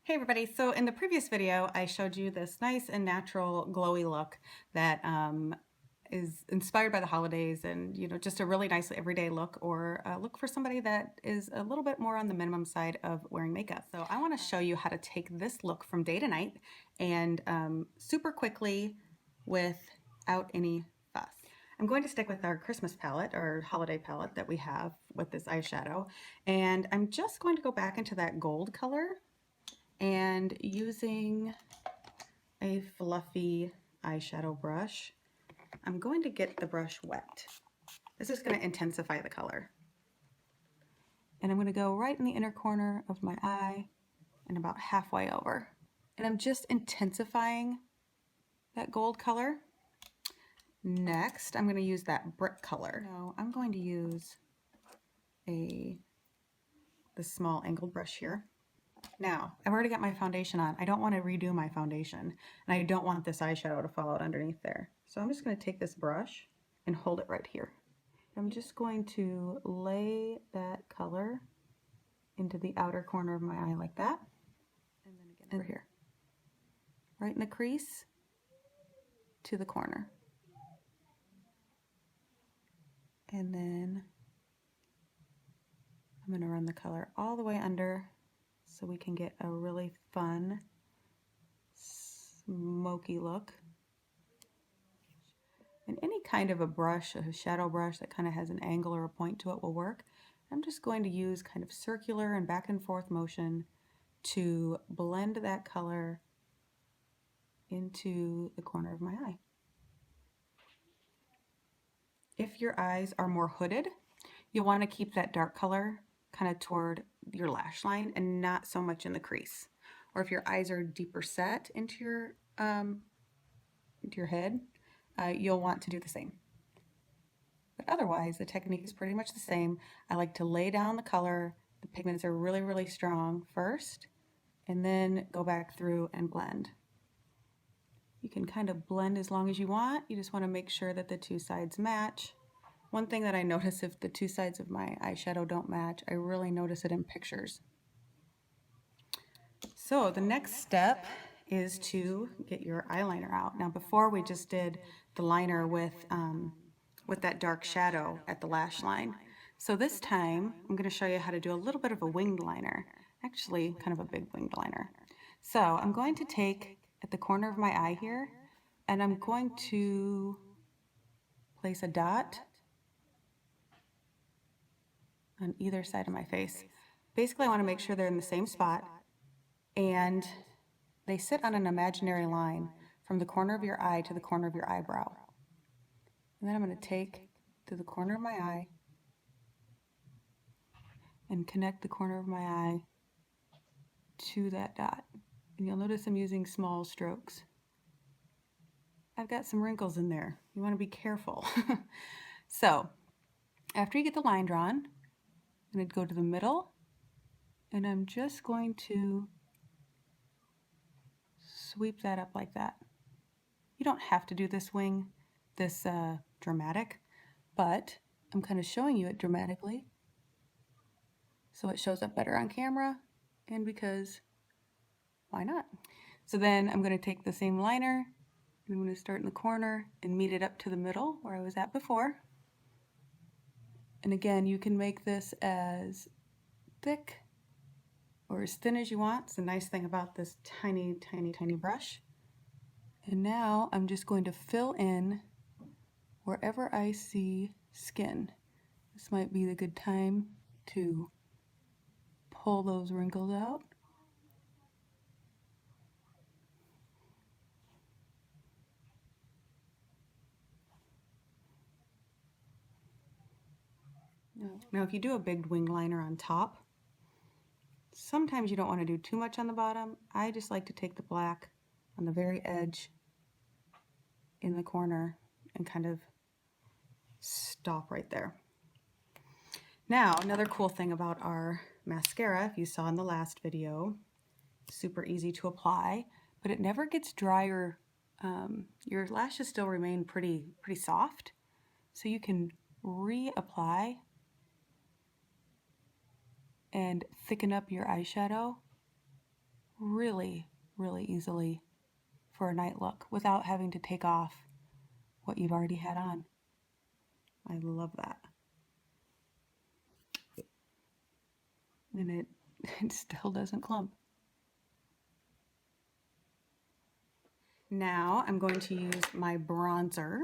Hey everybody, so in the previous video I showed you this nice and natural glowy look that is inspired by the holidays and just a really nice everyday look or a look for somebody that is a little bit more on the minimum side of wearing makeup. So I want to show you how to take this look from day to night and super quickly without any fuss. I'm going to stick with our Christmas palette or holiday palette that we have with this eyeshadow, and I'm just going to go back into that gold color and using a fluffy eyeshadow brush, I'm going to get the brush wet. This is going to intensify the color. And I'm going to go right in the inner corner of my eye and about halfway over. And I'm just intensifying that gold color. Next, I'm going to use that brick color. No, I'm going to use the small angled brush here. Now, I've already got my foundation on. I don't want to redo my foundation, and I don't want this eyeshadow to fall out underneath there. So I'm just going to take this brush and hold it right here. I'm just going to lay that color into the outer corner of my eye like that. And then again over here. Right in the crease to the corner. And then I'm going to run the color all the way under so we can get a really fun smoky look. And any kind of a brush, a shadow brush that kind of has an angle or a point to it will work. I'm just going to use kind of circular and back and forth motion to blend that color into the corner of my eye. If your eyes are more hooded, you'll want to keep that dark color kind of toward your lash line and not so much in the crease. Or if your eyes are deeper set into your head, you'll want to do the same. But otherwise, the technique is pretty much the same. I like to lay down the color. The pigments are really, really strong first, and then go back through and blend. You can kind of blend as long as you want. You just want to make sure that the two sides match. One thing that I notice, if the two sides of my eyeshadow don't match, I really notice it in pictures. So the next step is to get your eyeliner out. Now before we just did the liner with that dark shadow at the lash line. So this time I'm going to show you how to do a little bit of a winged liner, actually kind of a big winged liner. So I'm going to take at the corner of my eye here, and I'm going to place a dot on either side of my face. Basically I want to make sure they're in the same spot and they sit on an imaginary line from the corner of your eye to the corner of your eyebrow. And then I'm going to take to the corner of my eye and connect the corner of my eye to that dot. And you'll notice I'm using small strokes. I've got some wrinkles in there. You want to be careful. So, after you get the line drawn, I'm going to go to the middle, and I'm just going to sweep that up like that. You don't have to do this wing this dramatic, but I'm kind of showing you it dramatically so it shows up better on camera, and because why not? So then I'm going to take the same liner, and I'm going to start in the corner and meet it up to the middle where I was at before. And again, you can make this as thick or as thin as you want. It's the nice thing about this tiny, tiny, tiny brush. And now I'm just going to fill in wherever I see skin. This might be the good time to pull those wrinkles out. Now if you do a big wing liner on top, sometimes you don't want to do too much on the bottom. I just like to take the black on the very edge in the corner and kind of stop right there. Now, another cool thing about our mascara, if you saw in the last video, super easy to apply, but it never gets dry or your lashes still remain pretty soft, so you can reapply and thicken up your eyeshadow really, really easily for a night look without having to take off what you've already had on. I love that. And it still doesn't clump. Now I'm going to use my bronzer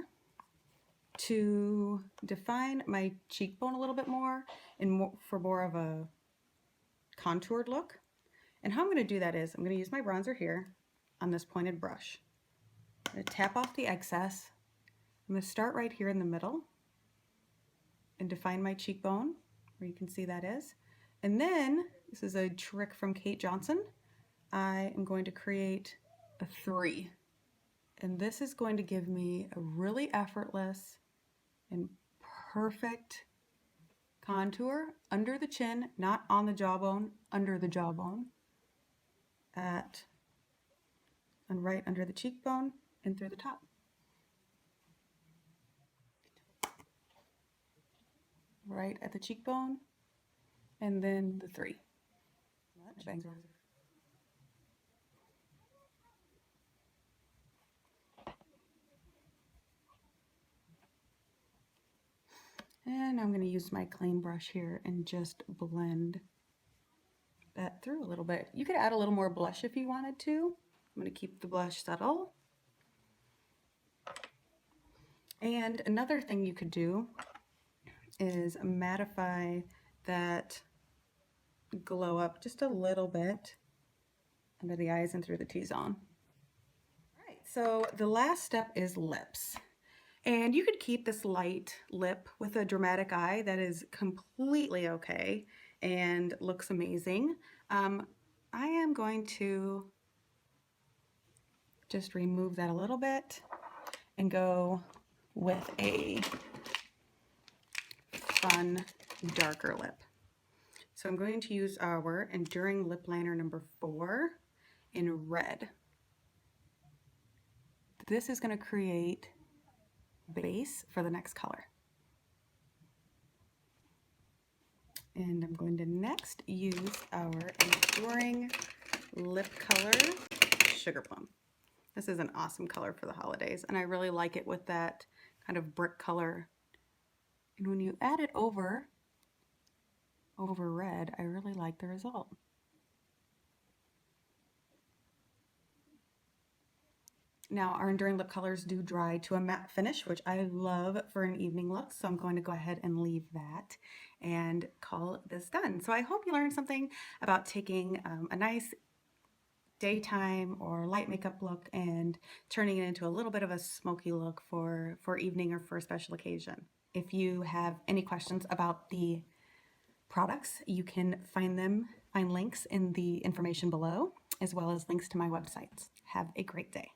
to define my cheekbone a little bit more and for more of a contoured look. And how I'm going to do that is I'm going to use my bronzer here on this pointed brush. I'm going to tap off the excess. I'm going to start right here in the middle and define my cheekbone where you can see that is. And then, this is a trick from Kate Johnson, I am going to create a 3. And this is going to give me a really effortless and perfect contour under the chin, not on the jawbone, under the jawbone, and right under the cheekbone and through the top. Right at the cheekbone, and then the 3. And I'm going to use my clean brush here and just blend that through a little bit. You could add a little more blush if you wanted to. I'm going to keep the blush subtle. And another thing you could do is mattify that glow up just a little bit under the eyes and through the T-zone. All right, so the last step is lips. And you could keep this light lip with a dramatic eye. That is completely okay and looks amazing. I am going to just remove that a little bit and go with a fun darker lip. So I'm going to use our Enduring Lip Liner number 4 in red. This is going to create base for the next color. And I'm going to next use our Enduring Lip Color Sugar Plum. This is an awesome color for the holidays, and I really like it with that kind of brick color. And when you add it over red, I really like the result. Now, our Enduring Lip Colors do dry to a matte finish, which I love for an evening look, so I'm going to go ahead and leave that and call this done. So I hope you learned something about taking a nice daytime or light makeup look and turning it into a little bit of a smoky look for evening or for a special occasion. If you have any questions about the products, you can find links in the information below, as well as links to my websites. Have a great day.